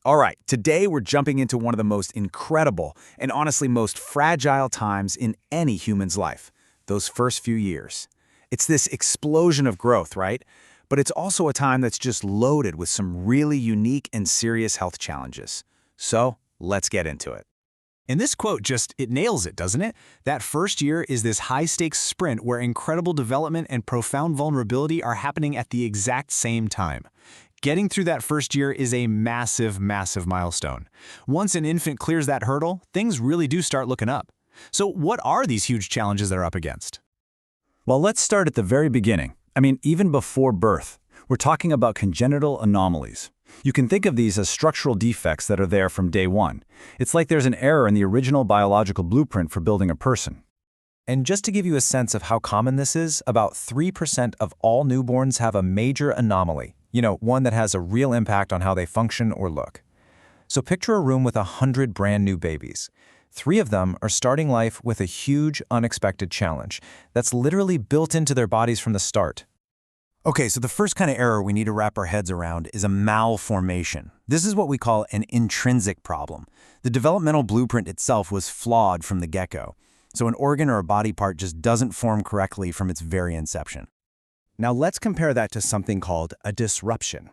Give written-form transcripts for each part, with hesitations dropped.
All right, today we're jumping into one of the most incredible and honestly most fragile times in any human's life, those first few years. It's this explosion of growth, right? But it's also a time that's just loaded with some really unique and serious health challenges. So, let's get into it. And this quote it nails it, doesn't it? That first year is this high-stakes sprint where incredible development and profound vulnerability are happening at the exact same time. Getting through that first year is a massive, massive milestone. Once an infant clears that hurdle, things really do start looking up. So what are these huge challenges they're up against? Well, let's start at the very beginning. Even before birth. We're talking about congenital anomalies. You can think of these as structural defects that are there from day one. It's like there's an error in the original biological blueprint for building a person. And just to give you a sense of how common this is, about 3% of all newborns have a major anomaly. One that has a real impact on how they function or look. So picture a room with 100 brand new babies. 3 of them are starting life with a huge, unexpected challenge that's literally built into their bodies from the start. Okay, so the first kind of error we need to wrap our heads around is a malformation. This is what we call an intrinsic problem. The developmental blueprint itself was flawed from the get-go. So an organ or a body part just doesn't form correctly from its very inception. Now let's compare that to something called a disruption.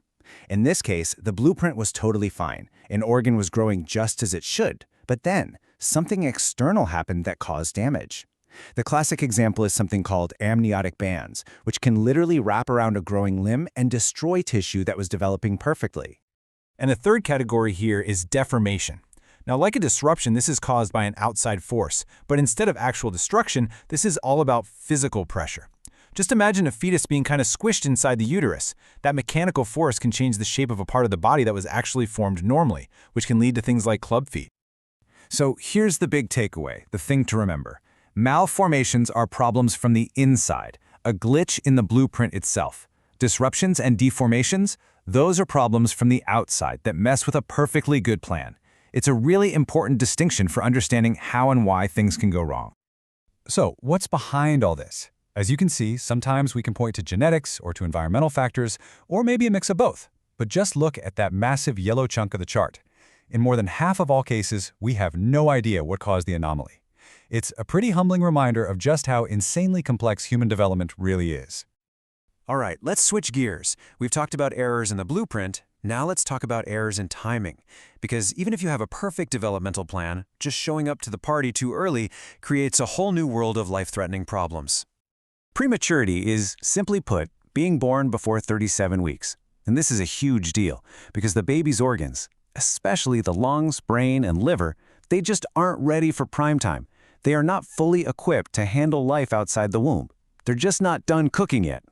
In this case, the blueprint was totally fine. An organ was growing just as it should. But then, something external happened that caused damage. The classic example is something called amniotic bands, which can literally wrap around a growing limb and destroy tissue that was developing perfectly. And the third category here is deformation. Now, like a disruption, this is caused by an outside force, but instead of actual destruction, this is all about physical pressure. Just imagine a fetus being kind of squished inside the uterus. That mechanical force can change the shape of a part of the body that was actually formed normally, which can lead to things like club feet. So here's the big takeaway, the thing to remember. Malformations are problems from the inside, a glitch in the blueprint itself. Disruptions and deformations, those are problems from the outside that mess with a perfectly good plan. It's a really important distinction for understanding how and why things can go wrong. So, what's behind all this? As you can see, sometimes we can point to genetics or to environmental factors, or maybe a mix of both. But just look at that massive yellow chunk of the chart. In more than half of all cases, we have no idea what caused the anomaly. It's a pretty humbling reminder of just how insanely complex human development really is. All right, let's switch gears. We've talked about errors in the blueprint. Now let's talk about errors in timing. Because even if you have a perfect developmental plan, just showing up to the party too early creates a whole new world of life-threatening problems. Prematurity is, simply put, being born before 37 weeks. And this is a huge deal because the baby's organs, especially the lungs, brain, and liver, they just aren't ready for prime time. They are not fully equipped to handle life outside the womb. They're just not done cooking yet.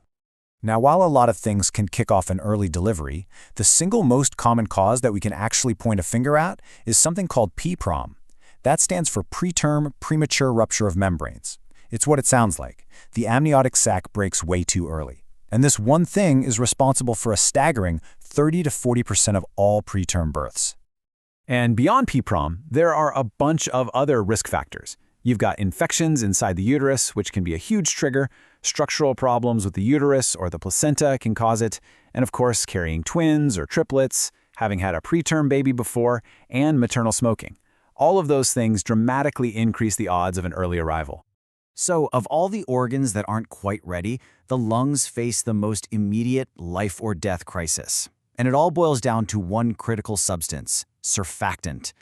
Now, while a lot of things can kick off an early delivery, the single most common cause that we can actually point a finger at is something called PPROM. That stands for preterm premature rupture of membranes. It's what it sounds like. The amniotic sac breaks way too early. And this one thing is responsible for a staggering 30 to 40% of all preterm births. And beyond PPROM, there are a bunch of other risk factors. You've got infections inside the uterus, which can be a huge trigger. Structural problems with the uterus or the placenta can cause it. And of course, carrying twins or triplets, having had a preterm baby before, and maternal smoking. All of those things dramatically increase the odds of an early arrival. So, of all the organs that aren't quite ready, the lungs face the most immediate life or death crisis. And it all boils down to one critical substance, surfactant.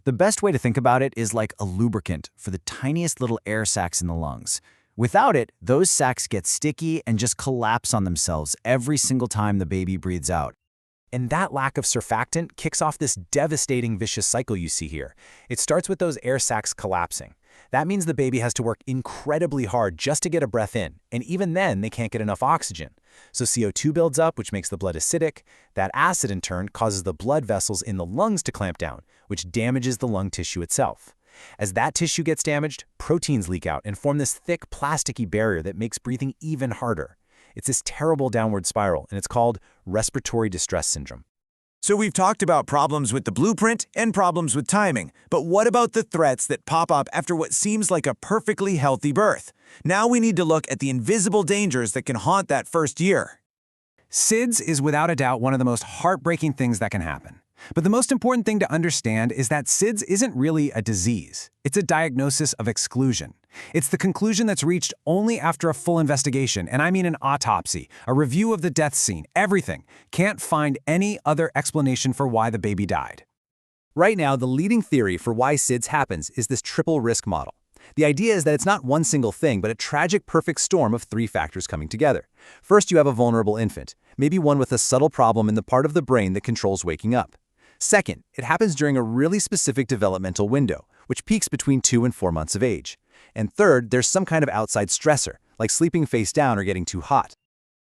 The best way to think about it is like a lubricant for the tiniest little air sacs in the lungs. Without it, those sacs get sticky and just collapse on themselves every single time the baby breathes out. And that lack of surfactant kicks off this devastating vicious cycle you see here. It starts with those air sacs collapsing. That means the baby has to work incredibly hard just to get a breath in, and even then they can't get enough oxygen. So CO2 builds up, which makes the blood acidic. That acid in turn causes the blood vessels in the lungs to clamp down, which damages the lung tissue itself. As that tissue gets damaged, proteins leak out and form this thick plasticky barrier that makes breathing even harder. It's this terrible downward spiral, and it's called respiratory distress syndrome. So we've talked about problems with the blueprint and problems with timing, but what about the threats that pop up after what seems like a perfectly healthy birth? Now we need to look at the invisible dangers that can haunt that first year. SIDS is without a doubt one of the most heartbreaking things that can happen. But the most important thing to understand is that SIDS isn't really a disease. It's a diagnosis of exclusion. It's the conclusion that's reached only after a full investigation, and I mean an autopsy, a review of the death scene, everything. Can't find any other explanation for why the baby died. Right now, the leading theory for why SIDS happens is this triple risk model. The idea is that it's not one single thing, but a tragic perfect storm of three factors coming together. First, you have a vulnerable infant, maybe one with a subtle problem in the part of the brain that controls waking up. Second, it happens during a really specific developmental window, which peaks between 2 and 4 months of age. And third, there's some kind of outside stressor, like sleeping face down or getting too hot.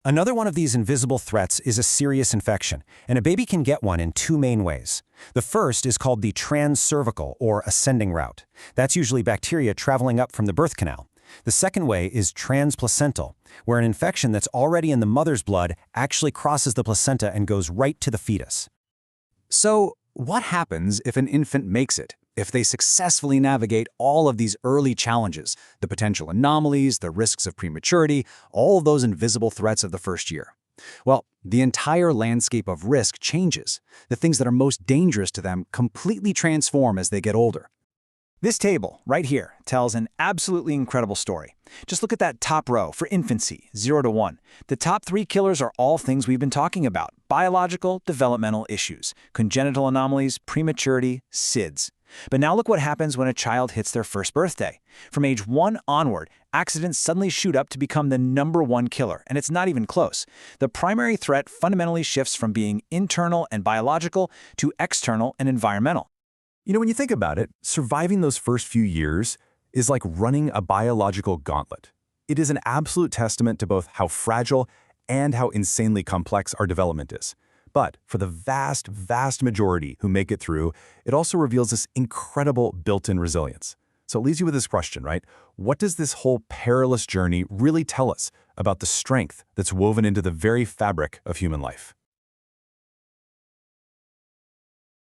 Another one of these invisible threats is a serious infection, and a baby can get one in two main ways. The first is called the transcervical or ascending route. That's usually bacteria traveling up from the birth canal. The second way is transplacental, where an infection that's already in the mother's blood actually crosses the placenta and goes right to the fetus. So, what happens if an infant makes it? If they successfully navigate all of these early challenges, the potential anomalies, the risks of prematurity, all of those invisible threats of the first year? Well, the entire landscape of risk changes. The things that are most dangerous to them completely transform as they get older. This table, right here, tells an absolutely incredible story. Just look at that top row for infancy, 0 to 1. The top 3 killers are all things we've been talking about: biological, developmental issues, congenital anomalies, prematurity, SIDS. But now look what happens when a child hits their first birthday. From age 1 onward, accidents suddenly shoot up to become the #1 killer, and it's not even close. The primary threat fundamentally shifts from being internal and biological to external and environmental. You know, when you think about it, surviving those first few years is like running a biological gauntlet. It is an absolute testament to both how fragile and how insanely complex our development is. But for the vast, vast majority who make it through, it also reveals this incredible built-in resilience. So it leaves you with this question, right? What does this whole perilous journey really tell us about the strength that's woven into the very fabric of human life?